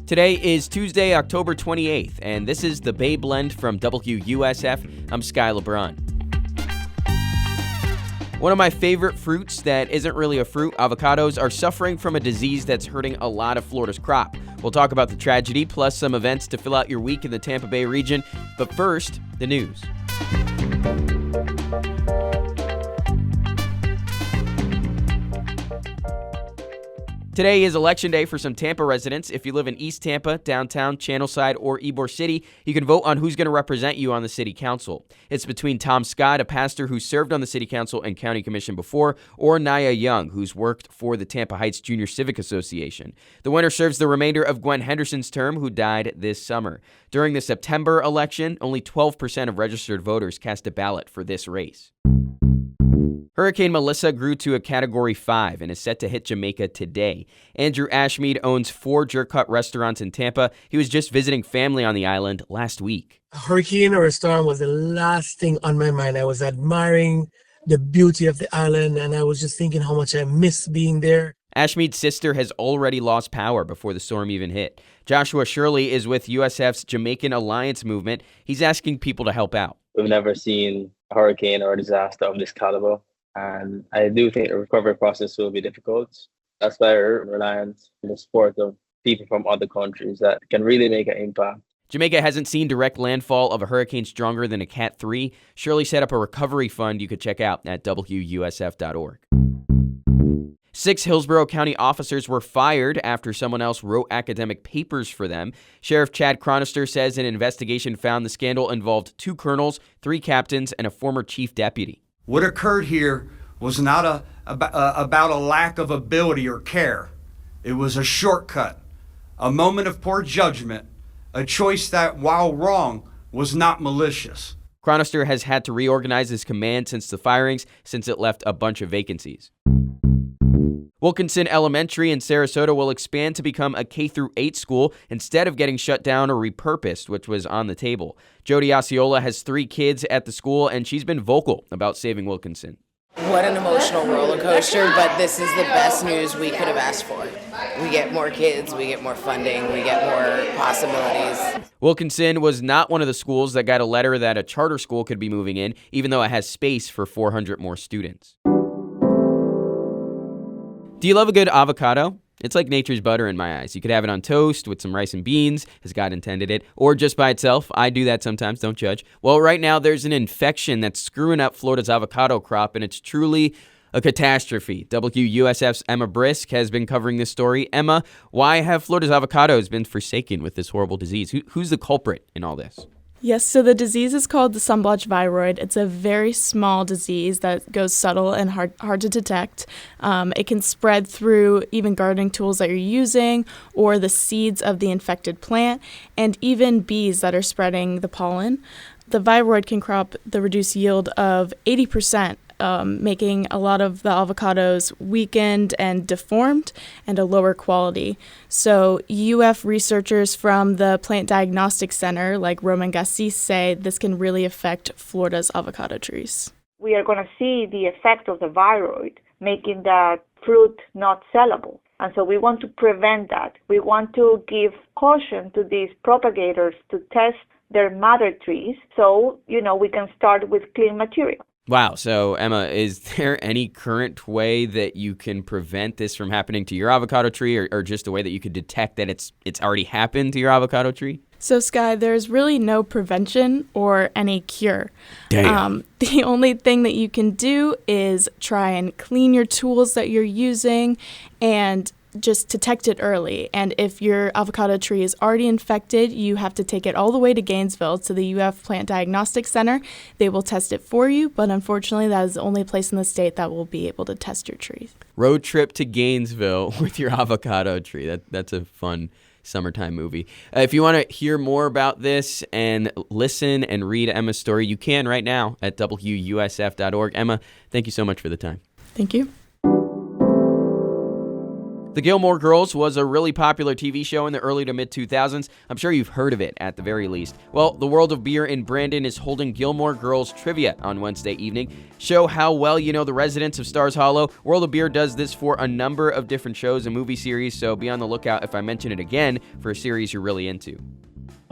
Today is Tuesday, October 28th, and this is the Bay Blend from WUSF. I'm Sky LeBron. One of my favorite fruits that isn't really a fruit, avocados, are suffering from a disease that's hurting a lot of Florida's crop. We'll talk about the tragedy, plus some events to fill out your week in the Tampa Bay region. But first, the news. Today is Election Day for some Tampa residents. If you live in East Tampa, downtown, Channelside, or Ybor City, you can vote on who's going to represent you on the city council. It's between Tom Scott, a pastor who served on the city council and county commission before, or Naya Young, who's worked for the Tampa Heights Junior Civic Association. The winner serves the remainder of Gwen Henderson's term, who died this summer. During the September election, only 12% of registered voters cast a ballot for this race. Hurricane Melissa grew to a Category 5 and is set to hit Jamaica today. Andrew Ashmead owns 4 jerk cut restaurants in Tampa. He was just visiting family on the island last week. A hurricane or a storm was the last thing on my mind. I was admiring the beauty of the island, and I was just thinking how much I miss being there. Ashmead's sister has already lost power before the storm even hit. Joshua Shirley is with USF's Jamaican Alliance movement. He's asking people to help out. We've never seen a hurricane or a disaster of this caliber. And I do think the recovery process will be difficult. That's why we're reliant on the support of people from other countries that can really make an impact. Jamaica hasn't seen direct landfall of a hurricane stronger than a Cat 3. Shirley set up a recovery fund you could check out at WUSF.org. 6 Hillsborough County officers were fired after someone else wrote academic papers for them. Sheriff Chad Chronister says an investigation found the scandal involved 2 colonels, 3 captains, and a former chief deputy. What occurred here was not about a lack of ability or care. It was a shortcut, a moment of poor judgment, a choice that, while wrong, was not malicious. Chronister has had to reorganize his command since the firings, since it left a bunch of vacancies. Wilkinson Elementary in Sarasota will expand to become a K-8 school instead of getting shut down or repurposed, which was on the table. Jody Osceola has 3 kids at the school, and she's been vocal about saving Wilkinson. What an emotional roller coaster, but this is the best news we could have asked for. We get more kids, we get more funding, we get more possibilities. Wilkinson was not one of the schools that got a letter that a charter school could be moving in, even though it has space for 400 more students. Do you love a good avocado? It's like nature's butter in my eyes. You could have it on toast with some rice and beans, as God intended it, or just by itself. I do that sometimes, don't judge. Well, right now there's an infection that's screwing up Florida's avocado crop, and it's truly a catastrophe. WUSF's Emma Brisk has been covering this story. Emma, why have Florida's avocados been forsaken with this horrible disease? Who's the culprit in all this? Yes, so the disease is called the sunblotch viroid. It's a very small disease that goes subtle and hard to detect. It can spread through even gardening tools that you're using or the seeds of the infected plant and even bees that are spreading the pollen. The viroid can crop the reduced yield of 80%. Making a lot of the avocados weakened and deformed and a lower quality. So UF researchers from the Plant Diagnostic Center, like Roman Gassis, say this can really affect Florida's avocado trees. We are going to see the effect of the viroid, making that fruit not sellable. And so we want to prevent that. We want to give caution to these propagators to test their mother trees so, we can start with clean material. Wow. So, Emma, is there any current way that you can prevent this from happening to your avocado tree or just a way that you could detect that it's already happened to your avocado tree? So, Sky, there's really no prevention or any cure. Damn. The only thing that you can do is try and clean your tools that you're using and just detect it early. And if your avocado tree is already infected, you have to take it all the way to Gainesville to the UF Plant Diagnostic Center. They will test it for you, but unfortunately that is the only place in the state that will be able to test your tree. Road trip to Gainesville with your avocado tree. That's a fun summertime movie. If you want to hear more about this and listen and read Emma's story, you can right now at WUSF.org. Emma, thank you so much for the time. Thank you. The Gilmore Girls was a really popular TV show in the early to mid-2000s. I'm sure you've heard of it at the very least. Well, the World of Beer in Brandon is holding Gilmore Girls Trivia on Wednesday evening. Show how well you know the residents of Stars Hollow. World of Beer does this for a number of different shows and movie series, so be on the lookout if I mention it again for a series you're really into.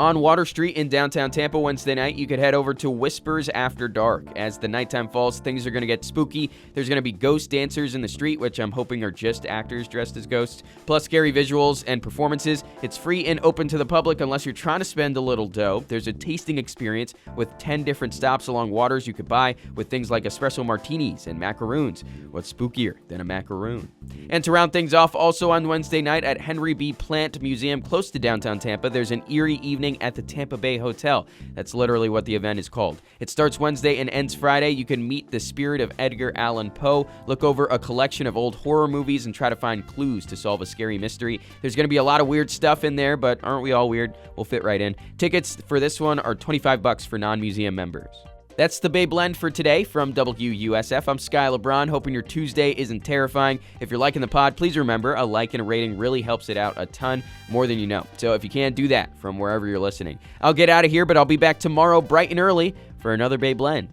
On Water Street in downtown Tampa Wednesday night, you could head over to Whispers After Dark. As the nighttime falls, things are going to get spooky. There's going to be ghost dancers in the street, which I'm hoping are just actors dressed as ghosts, plus scary visuals and performances. It's free and open to the public unless you're trying to spend a little dough. There's a tasting experience with 10 different stops along waters you could buy with things like espresso martinis and macaroons. What's spookier than a macaroon? And to round things off, also on Wednesday night at Henry B. Plant Museum close to downtown Tampa, there's an eerie evening at the Tampa Bay Hotel. That's literally what the event is called. It starts Wednesday and ends Friday. You can meet the spirit of Edgar Allan Poe, look over a collection of old horror movies, and try to find clues to solve a scary mystery. There's going to be a lot of weird stuff in there, but aren't we all weird? We'll fit right in. Tickets for this one are $25 for non-museum members. That's the Bay Blend for today from WUSF. I'm Sky LeBron, hoping your Tuesday isn't terrifying. If you're liking the pod, please remember a like and a rating really helps it out a ton, more than you know. So if you can, do that from wherever you're listening. I'll get out of here, but I'll be back tomorrow bright and early for another Bay Blend.